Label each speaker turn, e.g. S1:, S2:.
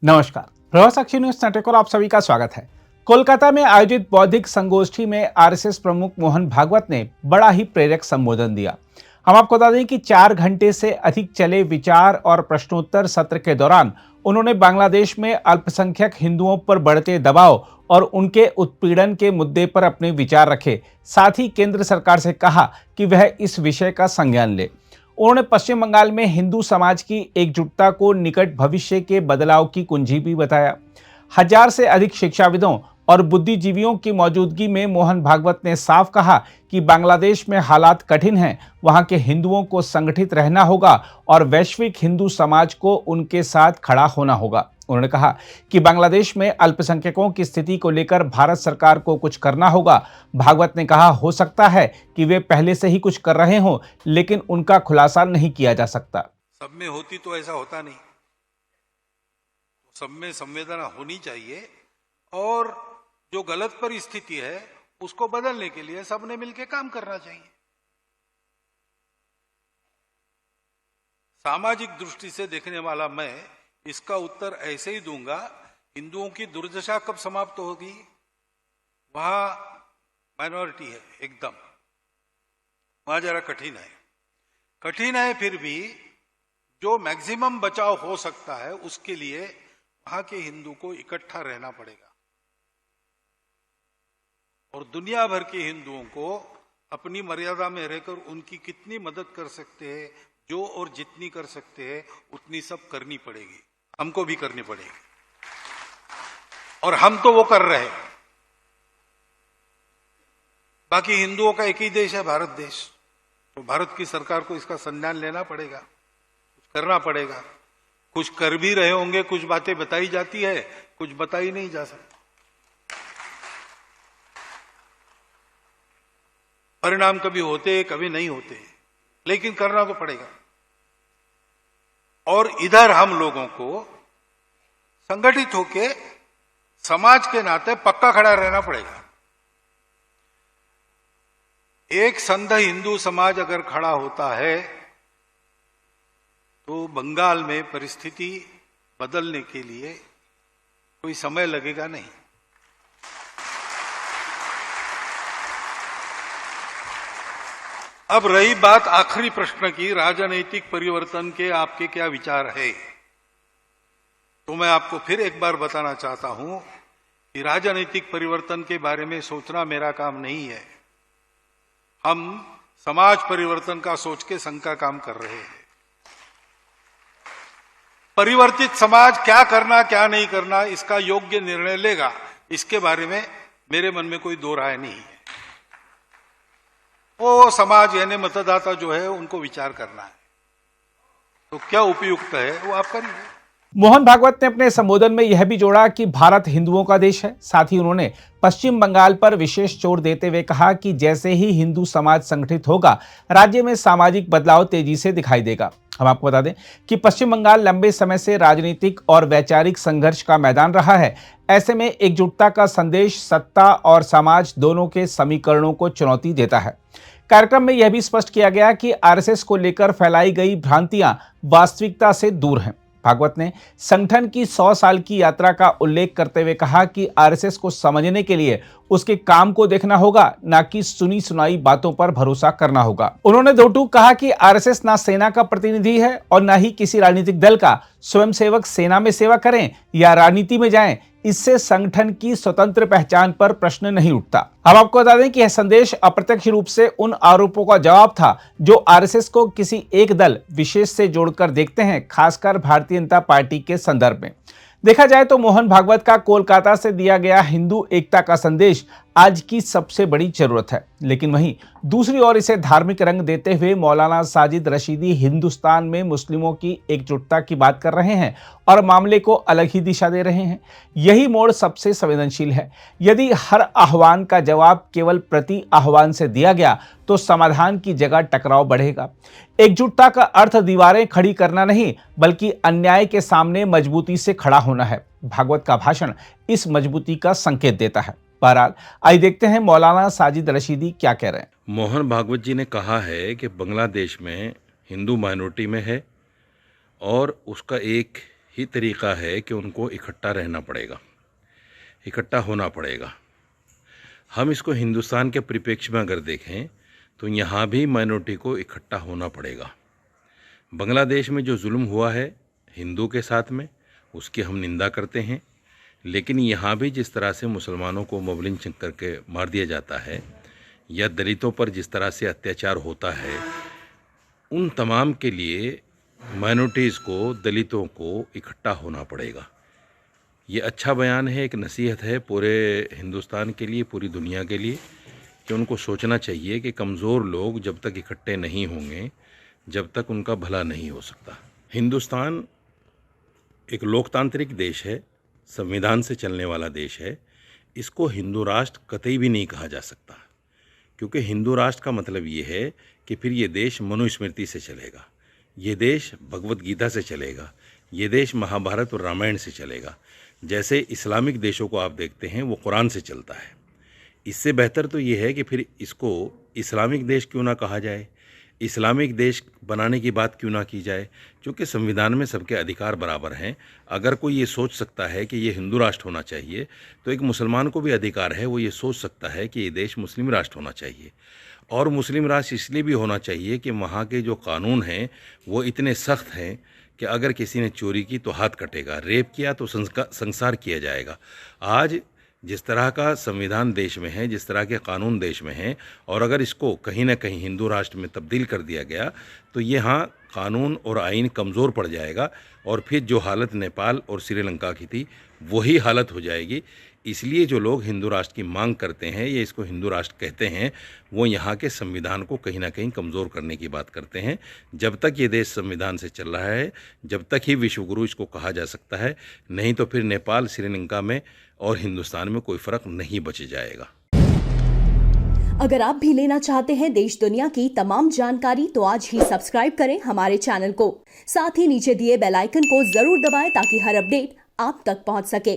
S1: नमस्कार, प्रभात साक्षी news network और आप सभी का स्वागत है। कोलकाता में आयोजित बौद्धिक संगोष्ठी में आरएसएस प्रमुख मोहन भागवत ने बड़ा ही प्रेरक संबोधन दिया। हम आपको बता दें कि 4 घंटे से अधिक चले विचार और प्रश्नोत्तर सत्र के दौरान उन्होंने बांग्लादेश में अल्पसंख्यक हिंदुओं पर बढ़ते दबाव और उनके उत्पीड़न के मुद्दे पर अपने विचार रखे। साथ ही केंद्र सरकार से कहा कि वह इस विषय का संज्ञान ले। उन्होंने पश्चिम बंगाल में हिंदू समाज की एकजुटता को निकट भविष्य के बदलाव की कुंजी भी बताया। 1000 से अधिक शिक्षाविदों और बुद्धिजीवियों की मौजूदगी में मोहन भागवत ने साफ कहा कि बांग्लादेश में हालात कठिन हैं, वहां के हिंदुओं को संगठित रहना होगा और वैश्विक हिंदू समाज को उनके साथ खड़ा होना होगा। उन्होंने कहा कि बांग्लादेश में अल्पसंख्यकों की स्थिति को लेकर भारत सरकार को कुछ करना होगा। भागवत ने कहा, हो सकता है कि वे पहले से ही कुछ कर रहे हों, लेकिन उनका खुलासा नहीं किया जा सकता।
S2: सब में होती तो ऐसा होता नहीं, सब में संवेदना होनी चाहिए और जो गलत परिस्थिति है उसको बदलने के लिए सबने मिलकर काम करना चाहिए। सामाजिक दृष्टि से देखने वाला मैं इसका उत्तर ऐसे ही दूंगा, हिंदुओं की दुर्दशा कब समाप्त होगी? वहां माइनॉरिटी है एकदम, वहां जरा कठिन है, फिर भी जो मैक्सिमम बचाव हो सकता है उसके लिए वहां के हिंदू को इकट्ठा रहना पड़ेगा और दुनिया भर के हिंदुओं को अपनी मर्यादा में रहकर उनकी कितनी मदद कर सकते हैं, जो और जितनी कर सकते हैं उतनी सब करनी पड़ेगी, हमको भी करनी पड़ेगी और हम तो वो कर रहे हैं। बाकी हिंदुओं का एक ही देश है, भारत देश, तो भारत की सरकार को इसका संज्ञान लेना पड़ेगा, कुछ करना पड़ेगा। कुछ कर भी रहे होंगे, कुछ बातें बताई जाती है, कुछ बताई नहीं जा सकती। परिणाम कभी होते कभी नहीं होते, लेकिन करना तो पड़ेगा। और इधर हम लोगों को संगठित होके समाज के नाते पक्का खड़ा रहना पड़ेगा। एक संघ हिंदू समाज अगर खड़ा होता है तो बंगाल में परिस्थिति बदलने के लिए कोई समय लगेगा नहीं। अब रही बात आखिरी प्रश्न की, राजनीतिक परिवर्तन के आपके क्या विचार है, तो मैं आपको फिर एक बार बताना चाहता हूं कि राजनीतिक परिवर्तन के बारे में सोचना मेरा काम नहीं है। हम समाज परिवर्तन का सोच के संघ का काम कर रहे हैं। परिवर्तित समाज क्या करना क्या नहीं करना इसका योग्य निर्णय लेगा, इसके बारे में मेरे मन में कोई दो राय नहीं है। वो समाज यानी मतदाता जो है उनको विचार करना है, तो क्या उपयुक्त है वो आप करिए।
S1: मोहन भागवत ने अपने संबोधन में यह भी जोड़ा कि भारत हिंदुओं का देश है। साथ ही उन्होंने पश्चिम बंगाल पर विशेष जोर देते हुए कहा कि जैसे ही हिंदू समाज संगठित होगा, राज्य में सामाजिक बदलाव तेजी से दिखाई देगा। हम आपको बता दें कि पश्चिम बंगाल लंबे समय से राजनीतिक और वैचारिक संघर्ष का मैदान रहा है। ऐसे में एकजुटता का संदेश सत्ता और समाज दोनों के समीकरणों को चुनौती देता है। कार्यक्रम में यह भी स्पष्ट किया गया कि आरएसएस को लेकर फैलाई गई भ्रांतियां वास्तविकता से दूर हैं। भागवत ने संगठन की 100 साल की यात्रा का उल्लेख करते हुए कहा कि आरएसएस को समझने के लिए उसके काम को देखना होगा, ना कि सुनी सुनाई बातों पर भरोसा करना होगा। उन्होंने दो टूक कहा कि आरएसएस ना सेना का प्रतिनिधि है और ना ही किसी राजनीतिक दल का। स्वयंसेवक सेना में सेवा करें या राजनीति में जाएं, इससे संगठन की स्वतंत्र पहचान पर प्रश्न नहीं उठता। हम आपको बता दें कि यह संदेश अप्रत्यक्ष रूप से उन आरोपों का जवाब था जो आरएसएस को किसी एक दल विशेष से जोड़कर देखते हैं, खासकर भारतीय जनता पार्टी के संदर्भ में। देखा जाए तो मोहन भागवत का कोलकाता से दिया गया हिंदू एकता का संदेश आज की सबसे बड़ी जरूरत है, लेकिन वहीं दूसरी ओर इसे धार्मिक रंग देते हुए मौलाना साजिद रशीदी हिंदुस्तान में मुस्लिमों की एकजुटता की बात कर रहे हैं और मामले को अलग ही दिशा दे रहे हैं। यही मोड़ सबसे संवेदनशील है। यदि हर आह्वान का जवाब केवल प्रति आह्वान से दिया गया तो समाधान की जगह टकराव बढ़ेगा। एकजुटता का अर्थ दीवारें खड़ी करना नहीं, बल्कि अन्याय के सामने मजबूती से खड़ा होना है। भागवत का भाषण इस मजबूती का संकेत देता है। बहरहाल आइए देखते हैं मौलाना साजिद रशीदी क्या कह रहे हैं।
S3: मोहन भागवत जी ने कहा है कि बांग्लादेश में हिंदू माइनॉरिटी में है और उसका एक ही तरीक़ा है कि उनको इकट्ठा रहना पड़ेगा, इकट्ठा होना पड़ेगा। हम इसको हिंदुस्तान के परिप्रेक्ष्य में अगर देखें तो यहाँ भी माइनॉरिटी को इकट्ठा होना पड़ेगा। बांग्लादेश में जो जुल्म हुआ है हिंदू के साथ में, उसकी हम निंदा करते हैं, लेकिन यहाँ भी जिस तरह से मुसलमानों को मोब लिंचिंग करके मार दिया जाता है या दलितों पर जिस तरह से अत्याचार होता है, उन तमाम के लिए माइनॉरिटीज़ को, दलितों को इकट्ठा होना पड़ेगा। ये अच्छा बयान है, एक नसीहत है पूरे हिंदुस्तान के लिए, पूरी दुनिया के लिए, कि उनको सोचना चाहिए कि कमज़ोर लोग जब तक इकट्ठे नहीं होंगे, जब तक उनका भला नहीं हो सकता। हिंदुस्तान एक लोकतांत्रिक देश है, संविधान से चलने वाला देश है। इसको हिंदू राष्ट्र कतई भी नहीं कहा जा सकता, क्योंकि हिंदू राष्ट्र का मतलब ये है कि फिर ये देश मनुस्मृति से चलेगा, ये देश भगवत गीता से चलेगा, ये देश महाभारत और रामायण से चलेगा। जैसे इस्लामिक देशों को आप देखते हैं वो कुरान से चलता है। इससे बेहतर तो ये है कि फिर इसको इस्लामिक देश क्यों ना कहा जाए, इस्लामिक देश बनाने की बात क्यों ना की जाए, क्योंकि संविधान में सबके अधिकार बराबर हैं। अगर कोई ये सोच सकता है कि ये हिंदू राष्ट्र होना चाहिए, तो एक मुसलमान को भी अधिकार है, वो ये सोच सकता है कि ये देश मुस्लिम राष्ट्र होना चाहिए। और मुस्लिम राष्ट्र इसलिए भी होना चाहिए कि वहाँ के जो कानून हैं वो इतने सख्त हैं कि अगर किसी ने चोरी की तो हाथ कटेगा, रेप किया तो संसार किया जाएगा। आज जिस तरह का संविधान देश में है, जिस तरह के कानून देश में हैं, और अगर इसको कहीं ना कहीं हिंदू राष्ट्र में तब्दील कर दिया गया तो यहाँ कानून और आइन कमज़ोर पड़ जाएगा, और फिर जो हालत नेपाल और श्रीलंका की थी वही हालत हो जाएगी। इसलिए जो लोग हिंदू राष्ट्र की मांग करते हैं, ये इसको हिंदू राष्ट्र कहते हैं, वो यहाँ के संविधान को कहीं ना कहीं कमज़ोर करने की बात करते हैं। जब तक ये देश संविधान से चल रहा है, जब तक ही विश्वगुरु इसको कहा जा सकता है, नहीं तो फिर नेपाल, श्रीलंका में और हिंदुस्तान में कोई फ़र्क नहीं बच जाएगा।
S4: अगर आप भी लेना चाहते हैं देश दुनिया की तमाम जानकारी तो आज ही सब्सक्राइब करें हमारे चैनल को। साथ ही नीचे दिए बेल आइकन को जरूर दबाएं ताकि हर अपडेट आप तक पहुंच सके।